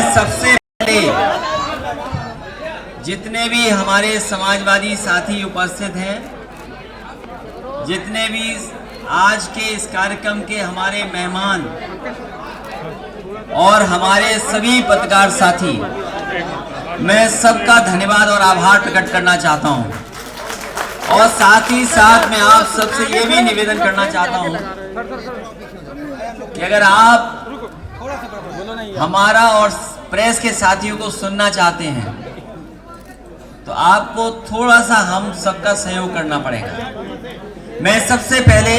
सबसे पहले जितने भी हमारे समाजवादी साथी उपस्थित हैं, जितने भी आज के इस कार्यक्रम के हमारे मेहमान और हमारे सभी पत्रकार साथी, मैं सबका धन्यवाद और आभार प्रकट करना चाहता हूं। और साथ ही साथ मैं आप सबसे ये भी निवेदन करना चाहता हूं कि अगर आप हमारा और प्रेस के साथियों को सुनना चाहते हैं तो आपको थोड़ा सा हम सबका सहयोग करना पड़ेगा। मैं सबसे पहले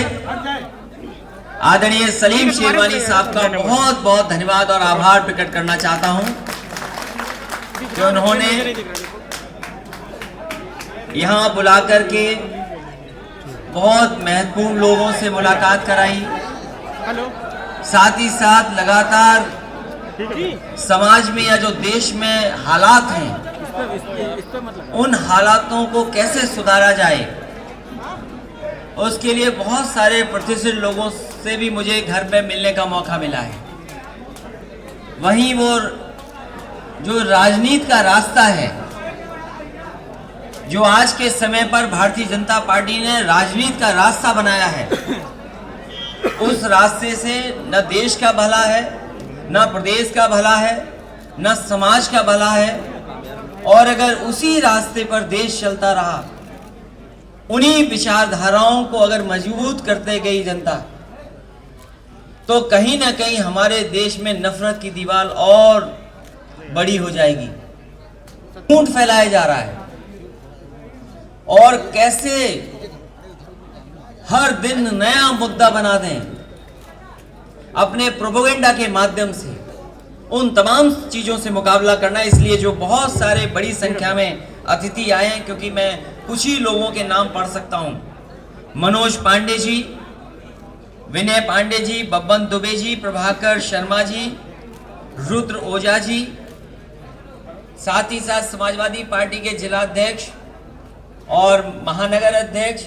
आदरणीय सलीम शेरवानी साहब का बहुत बहुत धन्यवाद और आभार प्रकट करना चाहता हूं कि उन्होंने यहां बुला करके बहुत महत्वपूर्ण लोगों से मुलाकात कराई, साथ ही साथ लगातार समाज में या जो देश में हालात हैं उन हालातों को कैसे सुधारा जाए, उसके लिए बहुत सारे प्रतिष्ठित लोगों से भी मुझे घर में मिलने का मौका मिला है। वहीं वो जो राजनीति का रास्ता है, जो आज के समय पर भारतीय जनता पार्टी ने राजनीति का रास्ता बनाया है, उस रास्ते से न देश का भला है, न प्रदेश का भला है, न समाज का भला है। और अगर उसी रास्ते पर देश चलता रहा, उन्हीं विचारधाराओं को अगर मजबूत करते गई जनता, तो कहीं ना कहीं हमारे देश में नफरत की दीवार और बड़ी हो जाएगी। झूठ फैलाया जा रहा है और कैसे हर दिन नया मुद्दा बना दें अपने प्रोपेगेंडा के माध्यम से, उन तमाम चीजों से मुकाबला करना। इसलिए जो बहुत सारे बड़ी संख्या में अतिथि आए हैं, क्योंकि मैं कुछ ही लोगों के नाम पढ़ सकता हूं, मनोज पांडे जी, विनय पांडे जी, बब्बन दुबे जी, प्रभाकर शर्मा जी, रुद्र ओझा जी, साथ ही साथ समाजवादी पार्टी के जिलाध्यक्ष और महानगर अध्यक्ष,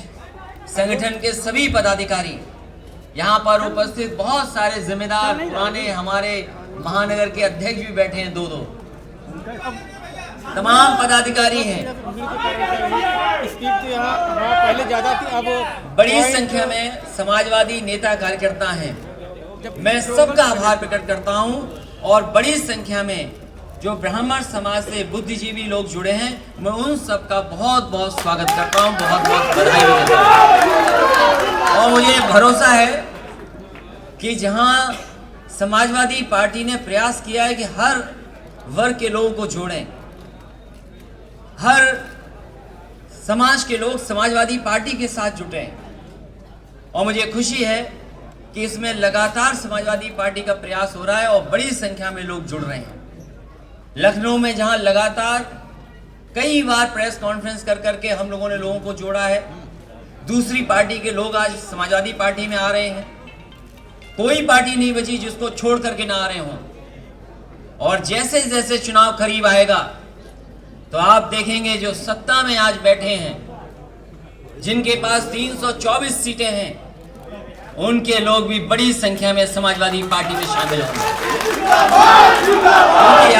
संगठन के सभी पदाधिकारी, यहाँ पर उपस्थित बहुत सारे जिम्मेदार पुराने हमारे महानगर के अध्यक्ष भी बैठे हैं, दो तमाम पदाधिकारी हैं। पहले ज्यादा थी, अब बड़ी संख्या में समाजवादी नेता कार्यकर्ता हैं। मैं सबका आभार प्रकट करता हूं और बड़ी संख्या में जो ब्राह्मण समाज से बुद्धिजीवी लोग जुड़े हैं, मैं उन सबका बहुत बहुत स्वागत करता हूं, बहुत बहुत बधाई भी देता हूं। और मुझे भरोसा है कि जहां समाजवादी पार्टी ने प्रयास किया है कि हर वर्ग के लोगों को जोड़ें, हर समाज के लोग समाजवादी पार्टी के साथ जुटे, और मुझे खुशी है कि इसमें लगातार समाजवादी पार्टी का प्रयास हो रहा है और बड़ी संख्या में लोग जुड़ रहे हैं। लखनऊ में जहां लगातार कई बार प्रेस कॉन्फ्रेंस कर करके हम लोगों ने लोगों को जोड़ा है, दूसरी पार्टी के लोग आज समाजवादी पार्टी में आ रहे हैं। कोई पार्टी नहीं बची जिसको छोड़ करके ना आ रहे हों। और जैसे जैसे चुनाव करीब आएगा तो आप देखेंगे जो सत्ता में आज बैठे हैं, जिनके पास 324 सीटें हैं, उनके लोग भी बड़ी संख्या में समाजवादी पार्टी में शामिल होंगे। क्योंकि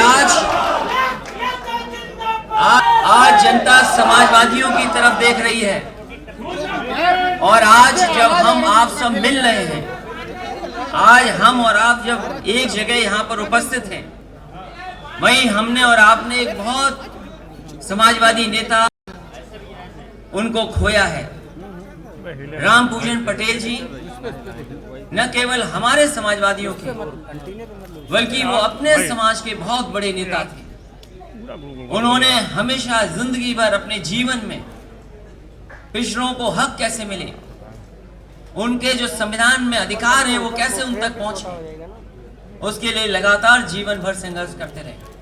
आज जनता समाजवादियों की तरफ देख रही है। और आज जब हम आप सब मिल रहे हैं, आज हम और आप जब एक जगह यहाँ पर उपस्थित हैं, वहीं हमने और आपने एक बहुत समाजवादी नेता उनको खोया है। राम पूजन पटेल जी न केवल हमारे समाजवादियों के, बल्कि वो अपने समाज के बहुत बड़े नेता थे। उन्होंने हमेशा जिंदगी भर अपने जीवन में पिछड़ों को हक कैसे मिले, उनके जो संविधान में अधिकार है वो कैसे उन तक पहुंचे, उसके लिए लगातार जीवन भर संघर्ष करते रहे।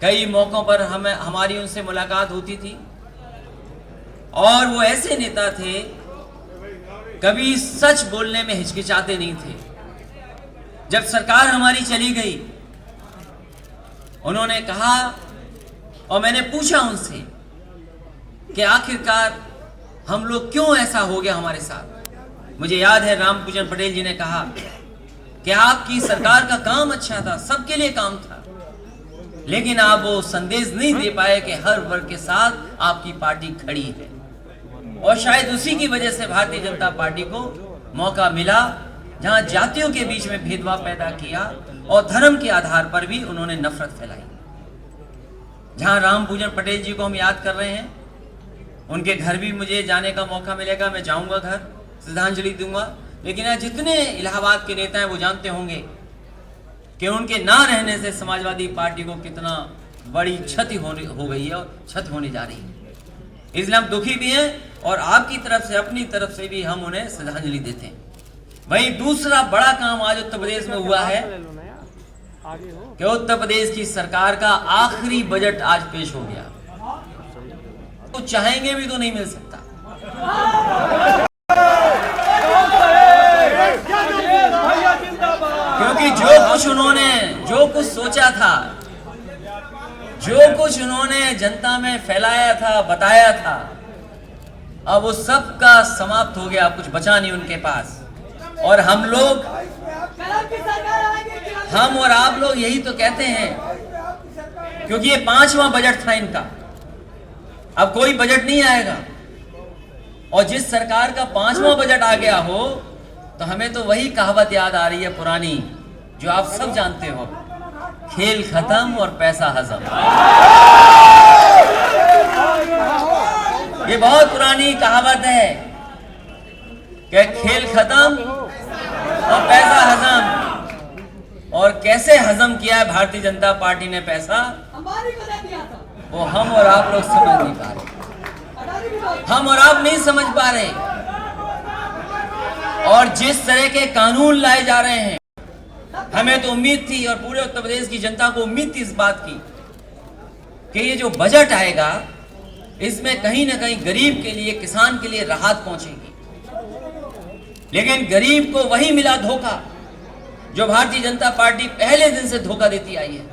कई मौकों पर हमारी उनसे मुलाकात होती थी और वो ऐसे नेता थे, कभी सच बोलने में हिचकिचाते नहीं थे। जब सरकार हमारी चली गई, उन्होंने कहा, और मैंने पूछा उनसे कि आखिरकार हम लोग क्यों ऐसा हो गया हमारे साथ। मुझे याद है राम पूजन पटेल जी ने कहा कि आपकी सरकार का काम अच्छा था, सबके लिए काम था, लेकिन आप वो संदेश नहीं दे पाए कि हर वर्ग के साथ आपकी पार्टी खड़ी है। और शायद उसी की वजह से भारतीय जनता पार्टी को मौका मिला जहां जातियों के बीच में भेदभाव पैदा किया और धर्म के आधार पर भी उन्होंने नफरत फैलाई। जहां राम पूजन पटेल जी को हम याद कर रहे हैं, उनके घर भी मुझे जाने का मौका मिलेगा, मैं जाऊंगा घर, श्रद्धांजलि दूंगा। लेकिन यहाँ जितने इलाहाबाद के नेता हैं वो जानते होंगे कि उनके ना रहने से समाजवादी पार्टी को कितना बड़ी क्षति हो गई है और क्षति होने जा रही है। इसलिए हम दुखी भी हैं और आपकी तरफ से, अपनी तरफ से भी हम उन्हें श्रद्धांजलि देते हैं। वहीं दूसरा बड़ा काम आज उत्तर प्रदेश में हुआ है कि उत्तर प्रदेश की सरकार का आखिरी बजट आज पेश हो गया। तो चाहेंगे भी तो नहीं मिल सकता। क्योंकि जो कुछ सोचा था, जो कुछ उन्होंने जनता में फैलाया था, बताया था, अब वो सब का समाप्त हो गया, कुछ बचा नहीं उनके पास। और हम और आप लोग यही तो कहते हैं, क्योंकि ये 5वां बजट था इनका, अब कोई बजट नहीं आएगा। और जिस सरकार का 5वां बजट आ गया हो तो हमें तो वही कहावत याद आ रही है पुरानी, जो आप सब जानते हो, खेल खत्म और पैसा हजम। ये बहुत पुरानी कहावत है कि खेल खत्म और पैसा हजम। और कैसे हजम किया है भारतीय जनता पार्टी ने पैसा, वो हम और आप लोग समझ नहीं पा रहे, हम और आप नहीं समझ पा रहे। और जिस तरह के कानून लाए जा रहे हैं, हमें तो उम्मीद थी और पूरे उत्तर प्रदेश की जनता को उम्मीद थी इस बात की कि ये जो बजट आएगा इसमें कहीं ना कहीं गरीब के लिए, किसान के लिए राहत पहुंचेगी। लेकिन गरीब को वही मिला धोखा जो भारतीय जनता पार्टी पहले दिन से धोखा देती आई है।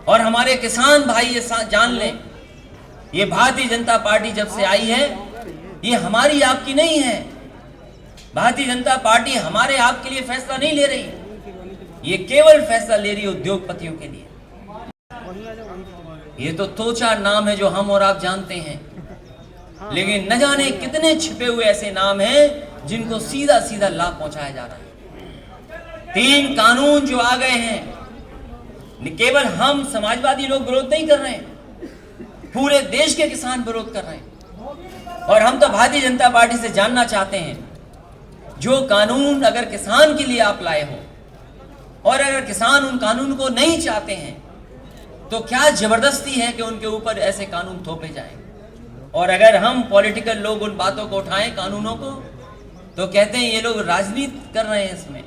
और हमारे किसान भाई ये जान लें, ये भारतीय जनता पार्टी जब से आई है, ये हमारी आपकी नहीं है। भारतीय जनता पार्टी हमारे आपके लिए फैसला नहीं ले रही, ये केवल फैसला ले रही है उद्योगपतियों के लिए। ये तो 2-4 नाम है जो हम और आप जानते हैं, लेकिन न जाने कितने छिपे हुए ऐसे नाम हैं जिनको सीधा सीधा लाभ पहुंचाया जा रहा है। 3 कानून जो आ गए हैं, केवल हम समाजवादी लोग विरोध नहीं कर रहे हैं, पूरे देश के किसान विरोध कर रहे हैं। और हम तो भारतीय जनता पार्टी से जानना चाहते हैं, जो कानून अगर किसान के लिए आप लाए हो और अगर किसान उन कानून को नहीं चाहते हैं, तो क्या जबरदस्ती है कि उनके ऊपर ऐसे कानून थोपे जाएं। और अगर हम पॉलिटिकल लोग उन बातों को उठाएं, कानूनों को, तो कहते हैं ये लोग राजनीति कर रहे हैं इसमें।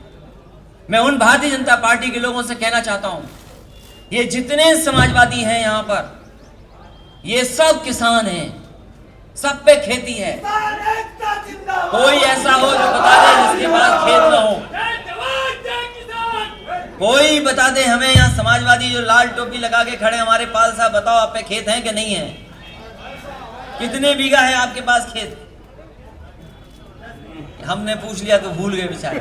मैं उन भारतीय जनता पार्टी के लोगों से कहना चाहता हूं, ये जितने समाजवादी हैं यहाँ पर, ये सब किसान हैं, सब पे खेती है। कोई ऐसा हो जो बता दे जिसके पास खेत ना हो, कोई बता दे हमें। यहाँ समाजवादी जो लाल टोपी लगा के खड़े, हमारे पाल साहब, बताओ आप पे खेत है कि नहीं है? कितने बीघा है आपके पास खेत? हमने पूछ लिया तो भूल गए बेचारे।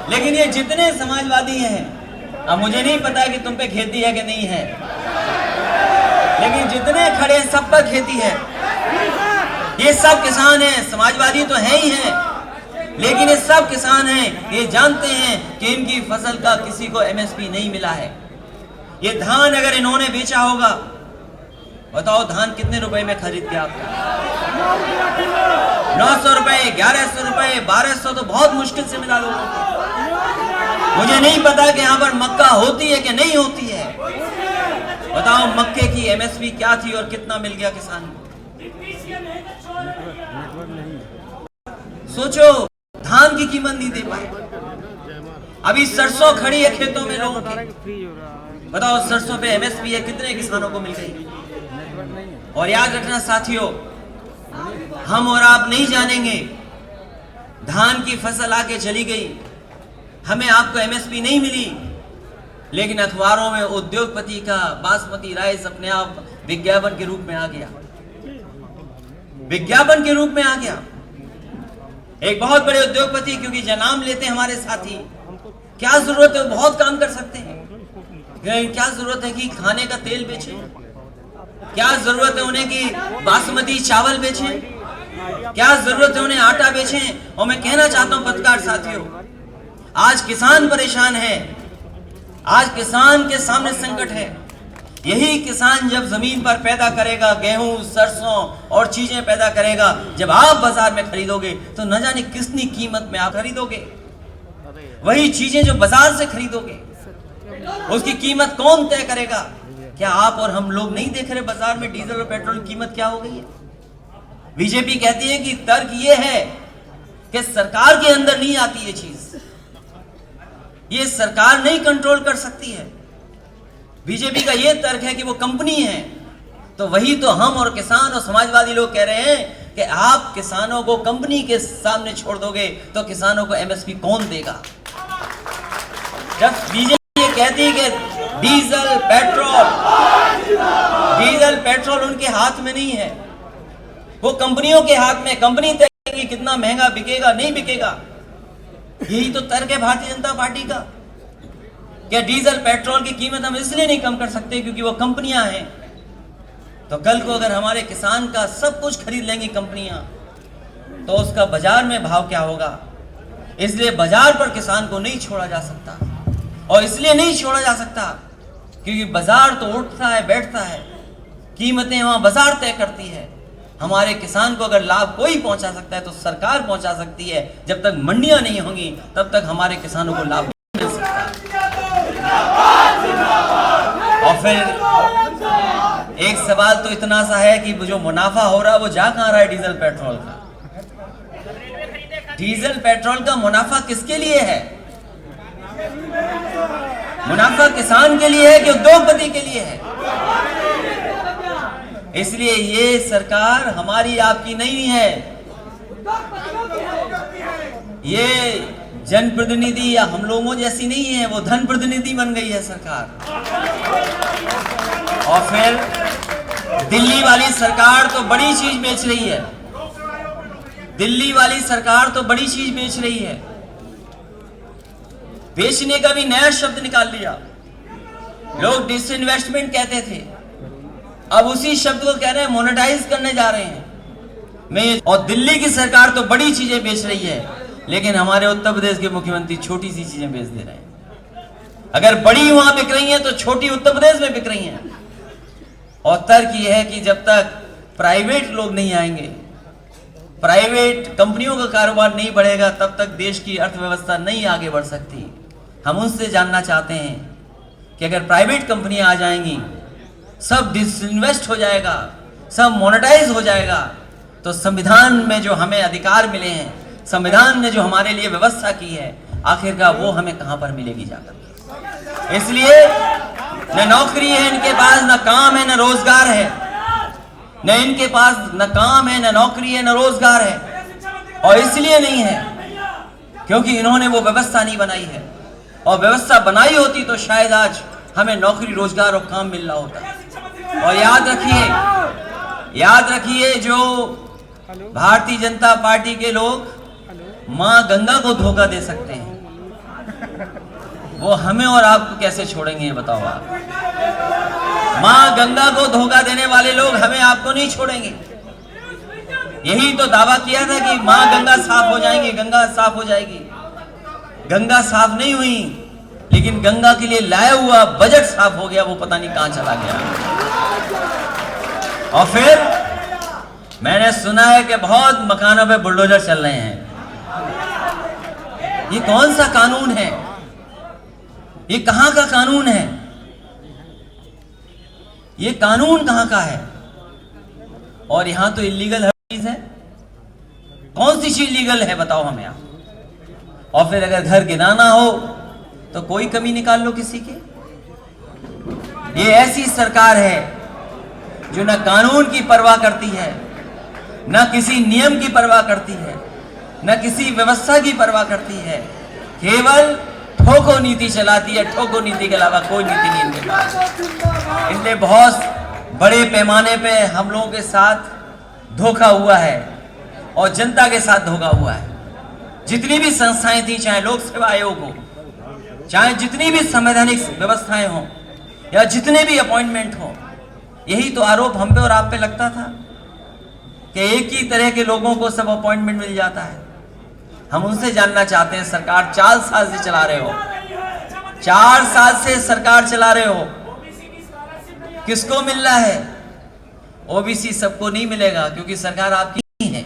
लेकिन ये जितने समाजवादी हैं, अब मुझे नहीं पता कि तुम पे खेती है कि नहीं है, लेकिन जितने खड़े सब पर खेती है। ये सब किसान हैं, समाजवादी तो है ही हैं, लेकिन ये सब किसान हैं, ये जानते हैं कि इनकी फसल का किसी को MSP नहीं मिला है। ये धान अगर इन्होंने बेचा होगा, बताओ धान कितने रुपए में खरीद के आपका? 900 रुपए, 1100 रुपए, 1200 तो बहुत मुश्किल से मिला लोगों को। मुझे नहीं पता कि यहाँ पर मक्का होती है कि नहीं होती है। बताओ मक्के की MSP क्या थी और कितना मिल गया किसान को? सोचो, धान की कीमत नहीं दे पाए। अभी सरसों खड़ी है खेतों में लोगों की, बताओ सरसों पे MSP है, कितने किसानों को मिल गई? और याद रखना साथियों, हम और आप नहीं जानेंगे, धान की फसल आके चली गई, हमें आपको MSP नहीं मिली, लेकिन अखबारों में उद्योगपति का बासमती राइस अपने आप विज्ञापन के रूप में आ गया, विज्ञापन के रूप में आ गया। एक बहुत बड़े उद्योगपति, क्योंकि जो नाम लेते हैं हमारे साथी, क्या जरूरत है, वो बहुत काम कर सकते हैं, क्या जरूरत है कि खाने का तेल बेचें? क्या जरूरत है उन्हें कि बासमती चावल बेचें? क्या जरूरत है उन्हें आटा बेचें? और मैं कहना चाहता हूं पत्रकार साथियों, आज किसान परेशान है, आज किसान के सामने संकट है। यही किसान जब जमीन पर पैदा करेगा गेहूं, सरसों और चीजें पैदा करेगा, जब आप बाजार में खरीदोगे तो न जाने कितनी कीमत में आप खरीदोगे। वही चीजें जो बाजार से खरीदोगे उसकी कीमत कौन तय करेगा? क्या आप और हम लोग नहीं देख रहे बाजार में डीजल और पेट्रोल की कीमत क्या हो गई है? बीजेपी कहती है कि तर्क ये है कि सरकार के अंदर नहीं आती ये चीज, ये सरकार नहीं कंट्रोल कर सकती है। बीजेपी का ये तर्क है कि वो कंपनी है। तो वही तो हम और किसान और समाजवादी लोग कह रहे हैं कि आप किसानों को कंपनी के सामने छोड़ दोगे तो किसानों को एमएसपी कौन देगा? जब बीजेपी ये कहती है कि डीजल पेट्रोल उनके हाथ में नहीं है, वो कंपनियों के हाथ में, कंपनी तय करेगी कितना महंगा बिकेगा नहीं बिकेगा। यही तो तर्क है भारतीय जनता पार्टी का। क्या डीजल पेट्रोल की कीमत हम इसलिए नहीं कम कर सकते क्योंकि वो कंपनियां हैं? तो कल को अगर हमारे किसान का सब कुछ खरीद लेंगी कंपनियां तो उसका बाजार में भाव क्या होगा? इसलिए बाजार पर किसान को नहीं छोड़ा जा सकता। और इसलिए नहीं छोड़ा जा सकता क्योंकि बाजार तो उठता है बैठता है, कीमतें वहां बाजार तय करती है। हमारे किसान को अगर लाभ कोई पहुंचा सकता है तो सरकार पहुंचा सकती है। जब तक मंडियां नहीं होंगी तब तक हमारे किसानों को लाभ नहीं मिल सकता। और फिर एक सवाल तो इतना सा है कि जो मुनाफा हो रहा है वो जा कहां रहा है डीजल पेट्रोल का? डीजल पेट्रोल का मुनाफा किसके लिए है? मुनाफा किसान के लिए है कि उद्योगपति के लिए है? इसलिए ये सरकार हमारी आपकी नहीं है, ये जनप्रतिनिधि या हम लोगों जैसी नहीं है, वो धन प्रतिनिधि बन गई है सरकार। और फिर दिल्ली वाली सरकार तो बड़ी चीज बेच रही है, दिल्ली वाली सरकार तो बड़ी चीज बेच रही है। बेचने का भी नया शब्द निकाल लिया। लोग डिसइन्वेस्टमेंट कहते थे, अब उसी शब्द को कह रहे हैं मोनेटाइज करने जा रहे हैं। और दिल्ली की सरकार तो बड़ी चीजें बेच रही है, लेकिन हमारे उत्तर प्रदेश के मुख्यमंत्री छोटी सी चीजें बेच दे रहे हैं। अगर बड़ी वहां बिक रही हैं तो छोटी उत्तर प्रदेश में बिक रही हैं। और तर्क यह है कि जब तक प्राइवेट लोग नहीं आएंगे, प्राइवेट कंपनियों का कारोबार नहीं बढ़ेगा, तब तक देश की अर्थव्यवस्था नहीं आगे बढ़ सकती। हम उनसे जानना चाहते हैं कि अगर प्राइवेट कंपनियां आ जाएंगी, सब डिसइन्वेस्ट हो जाएगा, सब मोनेटाइज हो जाएगा, तो संविधान में जो हमें अधिकार मिले हैं, संविधान ने जो हमारे लिए व्यवस्था की है, आखिरकार वो हमें कहां पर मिलेगी जाकर? इसलिए न नौकरी है इनके पास, न काम है, न रोजगार है। न इनके पास न काम है, न नौकरी है, न रोजगार है। और इसलिए नहीं है क्योंकि इन्होंने वो व्यवस्था नहीं बनाई है। और व्यवस्था बनाई होती तो शायद आज हमें नौकरी, रोजगार और काम मिल रहा होता। और याद रखिए जो भारतीय जनता पार्टी के लोग मां गंगा को धोखा दे सकते हैं, वो हमें और आपको कैसे छोड़ेंगे, ये बताओ आप? मां गंगा को धोखा देने वाले लोग हमें आपको नहीं छोड़ेंगे। यही तो दावा किया था कि मां गंगा साफ हो जाएंगी, गंगा साफ हो जाएगी। गंगा साफ नहीं हुई, लेकिन गंगा के लिए लाया हुआ बजट साफ हो गया, वो पता नहीं कहां चला गया। और फिर मैंने सुना है कि बहुत मकानों पे बुलडोजर चल रहे हैं। ये कौन सा कानून है? ये कहां का कानून है? ये कानून कहां का है? और यहां तो इलीगल हर चीज है। कौन सी चीज लीगल है बताओ हमें आप? और फिर अगर घर गिराना हो तो कोई कमी निकाल लो किसी की। ये ऐसी सरकार है जो न कानून की परवाह करती है, न किसी नियम की परवाह करती है, न किसी व्यवस्था की परवाह करती है। केवल ठोको नीति चलाती है। ठोको नीति के अलावा कोई नीति नहीं इनके पास। इसलिए बहुत बड़े पैमाने पे हम लोगों के साथ धोखा हुआ है और जनता के साथ धोखा हुआ है। जितनी भी संस्थाएं थी, चाहे लोक सेवा आयोग हो, चाहे जितनी भी संवैधानिक व्यवस्थाएं हों या जितने भी अपॉइंटमेंट हों, यही तो आरोप हम पे और आप पे लगता था कि एक ही तरह के लोगों को सब अपॉइंटमेंट मिल जाता है। हम उनसे जानना चाहते हैं, सरकार 4 साल से चला रहे हो, 4 साल से सरकार चला रहे हो, किसको मिल रहा है? ओबीसी सबको नहीं मिलेगा क्योंकि सरकार आपकी नहीं है।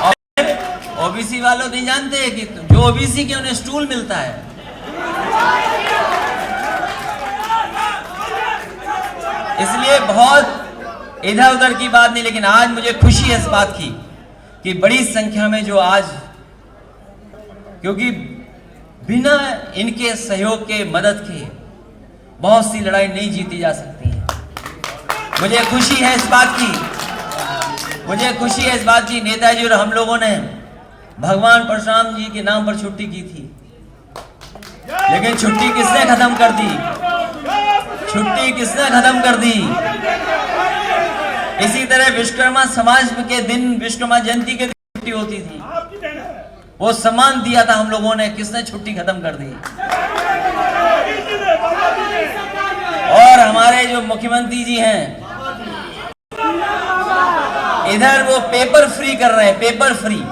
और ओबीसी वालों नहीं जानते कि जो ओबीसी के उन्हें स्टूल मिलता है। इसलिए बहुत इधर उधर की बात नहीं, लेकिन आज मुझे खुशी है इस बात की कि बड़ी संख्या में जो आज, क्योंकि बिना इनके सहयोग के, मदद के बहुत सी लड़ाई नहीं जीती जा सकती है। मुझे खुशी है इस बात की, मुझे खुशी है इस बात की, नेताजी और हम लोगों ने भगवान परशुराम जी के नाम पर छुट्टी की थी, लेकिन छुट्टी किसने खत्म कर दी? छुट्टी किसने खत्म कर दी? इसी तरह विश्वकर्मा समाज के दिन, विश्वकर्मा जयंती के दिन छुट्टी होती थी, वो सम्मान दिया था हम लोगों ने, किसने छुट्टी खत्म कर दी? और हमारे जो मुख्यमंत्री जी हैं, इधर वो पेपर फ्री कर रहे हैं, पेपर फ्री।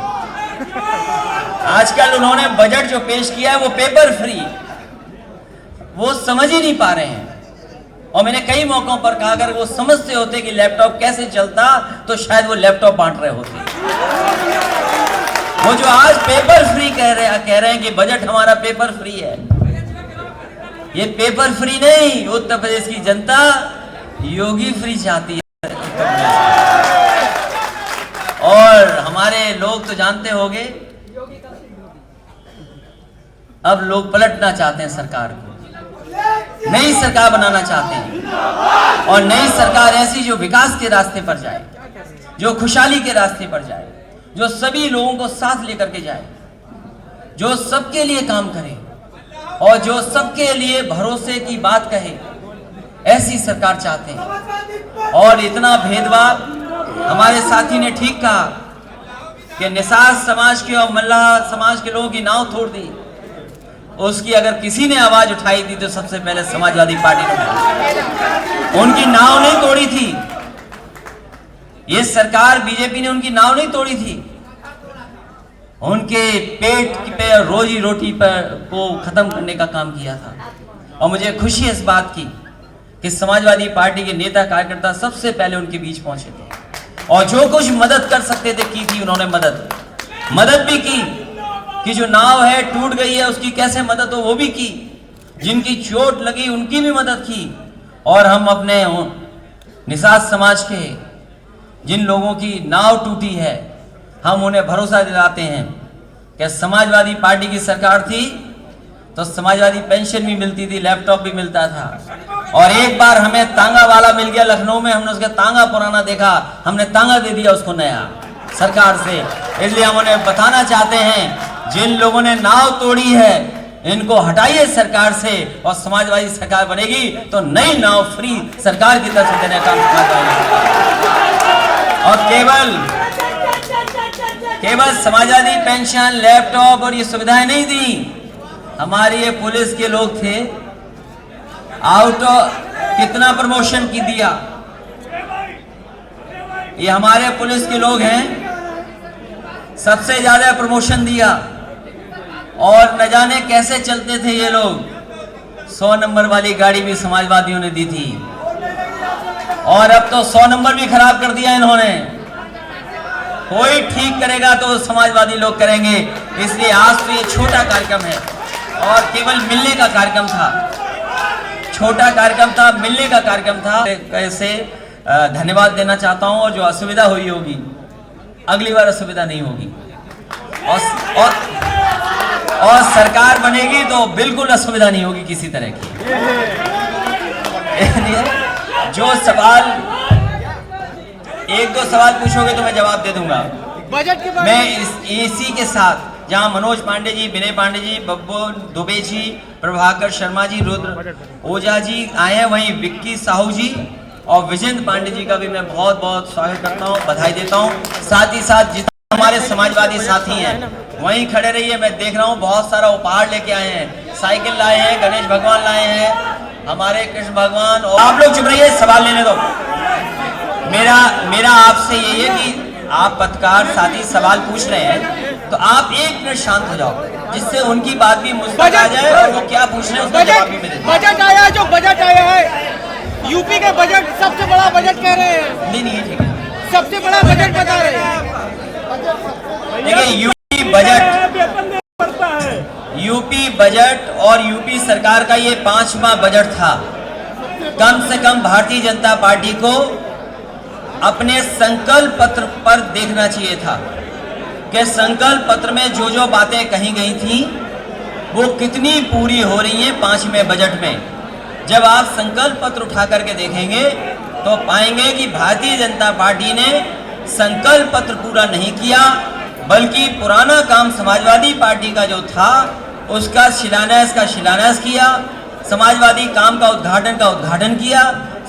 आजकल उन्होंने बजट जो पेश किया है वो पेपर फ्री, वो समझ ही नहीं पा रहे हैं। और मैंने कई मौकों पर कहा, अगर वो समझते होते कि लैपटॉप कैसे चलता तो शायद वो लैपटॉप बांट रहे होते। वो जो आज पेपर फ्री कह रहे हैं कि बजट हमारा पेपर फ्री है, ये पेपर फ्री नहीं, उत्तर प्रदेश की जनता योगी फ्री चाहती है। और हमारे लोग तो जानते होंगे, अब लोग पलटना चाहते हैं सरकार को, नई सरकार बनाना चाहते हैं। और नई सरकार ऐसी जो विकास के रास्ते पर जाए, जो खुशहाली के रास्ते पर जाए, जो सभी लोगों को साथ लेकर के जाए, जो सबके लिए काम करे और जो सबके लिए भरोसे की बात कहे, ऐसी सरकार चाहते हैं। और इतना भेदभाव, हमारे साथी ने ठीक कहा कि निषाद समाज के और मल्लाह समाज के लोगों की नाव तोड़ दी, उसकी अगर किसी ने आवाज उठाई थी तो सबसे पहले समाजवादी पार्टी ने। उनकी नाव नहीं तोड़ी थी ये सरकार, बीजेपी ने उनकी नाव नहीं तोड़ी थी, उनके पेट पे, रोजी रोटी पर को खत्म करने का काम किया था। और मुझे खुशी है इस बात की कि समाजवादी पार्टी के नेता कार्यकर्ता सबसे पहले उनके बीच पहुंचे थे और जो कुछ मदद कर सकते थे की थी उन्होंने मदद भी की, कि जो नाव है टूट गई है उसकी कैसे मदद हो वो भी की, जिनकी चोट लगी उनकी भी मदद की। और हम अपने निषाद समाज के जिन लोगों की नाव टूटी है, हम उन्हें भरोसा दिलाते हैं कि समाजवादी पार्टी की सरकार थी तो समाजवादी पेंशन भी मिलती थी, लैपटॉप भी मिलता था। और एक बार हमें तांगा वाला मिल गया लखनऊ में, हमने उसका तांगा पुराना देखा, हमने तांगा दे दिया उसको नया सरकार से। इसलिए हम उन्हें बताना चाहते हैं, जिन लोगों ने नाव तोड़ी है इनको हटाइए सरकार से, और समाजवादी सरकार बनेगी तो नई नाव फ्री सरकार की तरफ से देने का काम। और केवल समाजवादी पेंशन, लैपटॉप और ये सुविधाएं नहीं दी, हमारे ये पुलिस के लोग थे, आउट ऑफ कितना प्रमोशन की दिया, ये हमारे पुलिस के लोग हैं, सबसे ज्यादा प्रमोशन दिया। और न जाने कैसे चलते थे ये लोग, 100 नंबर वाली गाड़ी भी समाजवादियों ने दी थी, और अब तो 100 नंबर भी खराब कर दिया इन्होंने। कोई ठीक करेगा तो समाजवादी लोग करेंगे। इसलिए आज तो ये छोटा कार्यक्रम है और केवल मिलने का कार्यक्रम था, छोटा कार्यक्रम था, मिलने का कार्यक्रम था। कैसे धन्यवाद देना चाहता हूं, और जो असुविधा हुई होगी अगली बार असुविधा नहीं होगी, और सरकार बनेगी तो बिल्कुल असुविधा नहीं होगी किसी तरह की। जो सवाल, एक दो सवाल पूछोगे तो मैं जवाब दे दूंगा। बजट के बारे मैं इसी के साथ, जहां मनोज पांडे जी, विनय पांडे जी, बब्बू दुबे जी, प्रभाकर शर्मा जी, रुद्र ओझा जी आए हैं, वहीं विक्की साहू जी और विजेंद्र पांडे जी का भी मैं बहुत बहुत स्वागत करता हूं, बधाई देता हूं। साथ ही साथ जितने हमारे समाजवादी साथी हैं वहीं खड़े रहिए। मैं देख रहा हूँ बहुत सारा उपहार लेके आए हैं, साइकिल लाए हैं, गणेश भगवान लाए हैं, हमारे कृष्ण भगवान। और आप लोग चुप रहिए, सवाल लेने दो। मेरा आपसे यही है कि आप पत्रकार साथी सवाल पूछ रहे हैं तो आप एक मिनट शांत हो जाओ, जिससे उनकी बात भी मुझ तक आ जाए और वो क्या पूछ रहे हैं उसका जवाब भी मिले। बजट आया, जो बजट आया है यूपी के बजट सबसे बड़ा बजट कह रहे हैं। नहीं ठीक है, सबसे बड़ा बजट बता रहे हैं। देखिए यूपी बजट और यूपी सरकार का ये 5वां बजट था। कम से कम भारतीय जनता पार्टी को अपने संकल्प पत्र पर देखना चाहिए था कि संकल्प पत्र में जो बातें कही गई थी वो कितनी पूरी हो रही हैं 5वें बजट में। जब आप संकल्प पत्र उठा करके देखेंगे तो पाएंगे कि भारतीय जनता पार्टी ने संकल्प पत्र पूरा नहीं किया, बल्कि पुराना काम समाजवादी पार्टी का जो था उसका शिलान्यास किया, समाजवादी काम का उद्घाटन किया,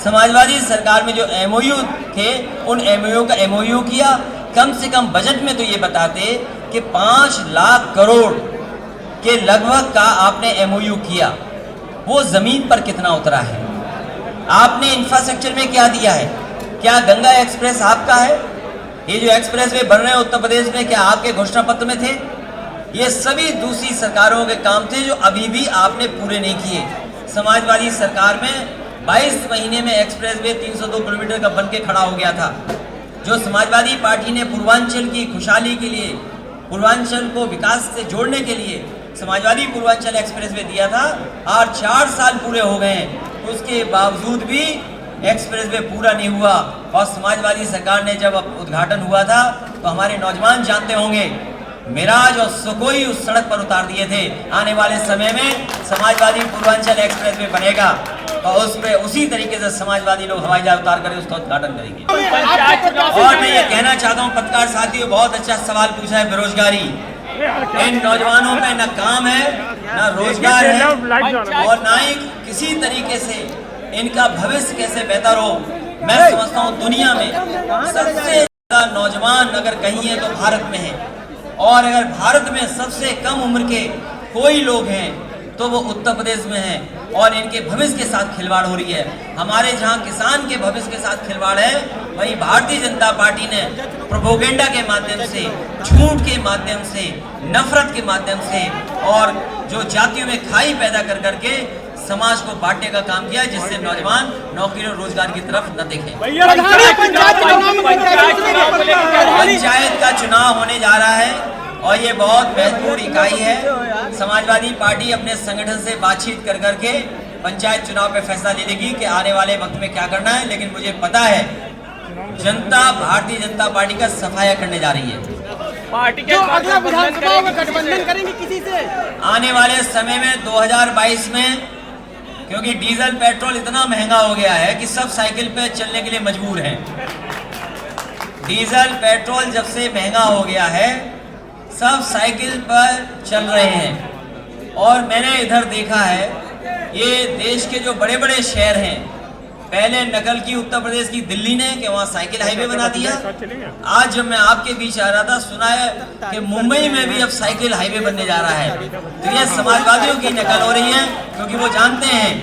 समाजवादी सरकार में जो एमओयू थे उन एमओयू का एमओयू किया। कम से कम बजट में तो ये बताते कि 5 लाख करोड़ के लगभग का आपने एमओयू किया, वो जमीन पर कितना उतरा है? आपने इंफ्रास्ट्रक्चर में क्या दिया है? क्या गंगा एक्सप्रेस आपका है? ये जो एक्सप्रेस वे बन रहे हैं उत्तर प्रदेश में, क्या आपके घोषणा पत्र में थे? ये सभी दूसरी सरकारों के काम थे जो अभी भी आपने पूरे नहीं किए। समाजवादी सरकार में 22 महीने में एक्सप्रेस वे 302 किलोमीटर का बन के खड़ा हो गया था। जो समाजवादी पार्टी ने पूर्वांचल की खुशहाली के लिए, पूर्वांचल को विकास से जोड़ने के लिए समाजवादी पूर्वांचल एक्सप्रेस वे दिया था, और 4 साल पूरे हो गए हैं, उसके बावजूद भी एक्सप्रेस वे पूरा नहीं हुआ। और समाजवादी सरकार ने जब उद्घाटन हुआ था तो हमारे नौजवान जानते होंगे, मिराज और सुकोई उस सड़क पर उतार दिए थे। आने वाले समय में समाजवादी पूर्वांचल एक्सप्रेस वे बनेगा और उस पे उसी तरीके से समाजवादी लोग हवाई जहाज उतार कर उसका उद्घाटन करेंगे। और मैं ये कहना चाहता हूँ पत्रकार साथियों, बहुत अच्छा सवाल पूछा है बेरोजगारी। इन नौजवानों में न काम है, न रोजगार है, और न ही किसी तरीके से इनका भविष्य कैसे बेहतर हो। मैं समझता हूँ दुनिया में सबसे ज्यादा नौजवान अगर कहीं है तो भारत में है, और अगर भारत में सबसे कम उम्र के कोई लोग हैं तो वो उत्तर प्रदेश में हैं, और इनके भविष्य के साथ खिलवाड़ हो रही है। हमारे जहां किसान के भविष्य के साथ खिलवाड़ है, वहीं भारतीय जनता पार्टी ने प्रोपोगेंडा के माध्यम से, झूठ के माध्यम से, नफरत के माध्यम से और जो जातियों में खाई पैदा कर करके समाज को बांटने का काम किया, जिससे नौजवान नौकरी और रोजगार की तरफ न देखें। पंचायत का चुनाव होने जा रहा है और ये बहुत महत्वपूर्ण इकाई है। समाजवादी पार्टी अपने संगठन से बातचीत कर करके पंचायत चुनाव पे फैसला ले लेगी कि आने वाले वक्त में क्या करना है। लेकिन मुझे पता है जनता भारतीय जनता पार्टी का सफाया करने जा रही है। पार्टी के अगला विधानसभा में गठबंधन करेंगे किसी से? आने वाले समय में 2022 में, क्योंकि डीजल पेट्रोल इतना महंगा हो गया है कि सब साइकिल पे चलने के लिए मजबूर हैं। डीजल पेट्रोल जब से महंगा हो गया है सब साइकिल पर चल रहे हैं। और मैंने इधर देखा है, ये देश के जो बड़े बड़े शहर हैं, पहले नकल की उत्तर प्रदेश की दिल्ली ने कि वहाँ साइकिल हाईवे बना दिया। आज जब मैं आपके बीच आ रहा था सुना है कि मुंबई में भी अब साइकिल हाईवे बनने जा रहा है। तो ये समाजवादियों की नकल हो रही है, क्योंकि वो जानते हैं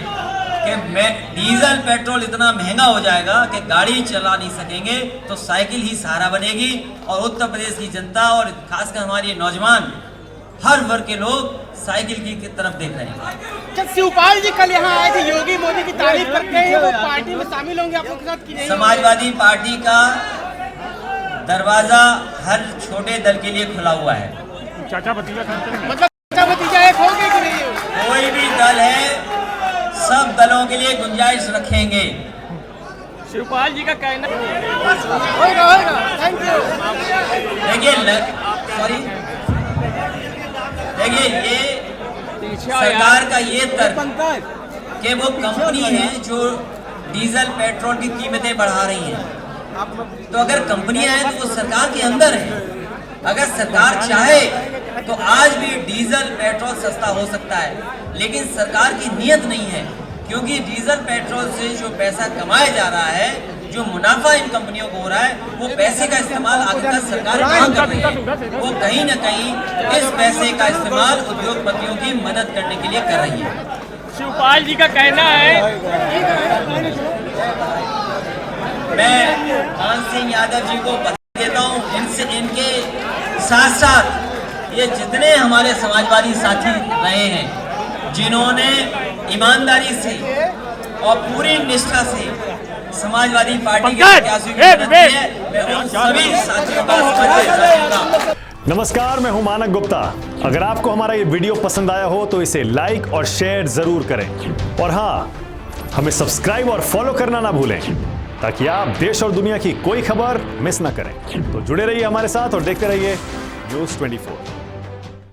कि डीजल पेट्रोल इतना महंगा हो जाएगा कि गाड़ी चला नहीं सकेंगे, तो साइकिल ही सहारा बनेगी। और उत्तर प्रदेश की जनता और खासकर हमारे नौजवान, हर वर्ग के लोग साइकिल की तरफ देख रहे हैं। शिवपाल जी कल यहाँ आए थे, योगी मोदी की तारीफ करते हैं, वो पार्टी में शामिल होंगे आप लोग के साथ कि नहीं? समाजवादी पार्टी का दरवाजा हर छोटे दल के लिए खुला हुआ है। चाचा भतीजा मतलब चाचा भतीजा एक होंगे कि नहीं? कोई भी दल है, सब दलों के लिए गुंजाइश रखेंगे। शिवपाल जी का कहना होगा। Thank you. देखिए ये सरकार का ये तर्क कि वो कंपनी है जो डीजल पेट्रोल की कीमतें बढ़ा रही है। तो अगर कंपनियां हैं तो वो सरकार के अंदर है। अगर सरकार चाहे तो आज भी डीजल पेट्रोल सस्ता हो सकता है, लेकिन सरकार की नीयत नहीं है, क्योंकि डीजल पेट्रोल से जो पैसा कमाया जा रहा है जो मुनाफा इन कंपनियों को हो रहा है, वो पैसे का इस्तेमाल आखिरकार सरकार कहाँ कर रही है? वो कहीं ना कहीं इस पैसे का इस्तेमाल उद्योगपतियों की मदद करने के लिए कर रही है। शिवपाल जी का कहना है, मैं मान सिंह यादव जी को बधाई देता हूँ। इनसे इनके साथ साथ ये जितने हमारे समाजवादी साथी रहे हैं, जिन्होंने ईमानदारी से और पूरी निष्ठा से समाजवादी पार्टी के प्रत्याशियों की मदद की है, मैं उन सभी साथियों का समाजवादी साथियों का। नमस्कार, मैं हूं मानक गुप्ता। अगर आपको हमारा ये वीडियो पसंद आया हो तो इसे लाइक और शेयर जरूर करें, और हाँ, हमें सब्सक्राइब और फॉलो करना ना भूलें ताकि आप देश और दुनिया की कोई खबर मिस ना करें। तो जुड़े रहिए हमारे साथ और देखते रहिए न्यूज़ 24।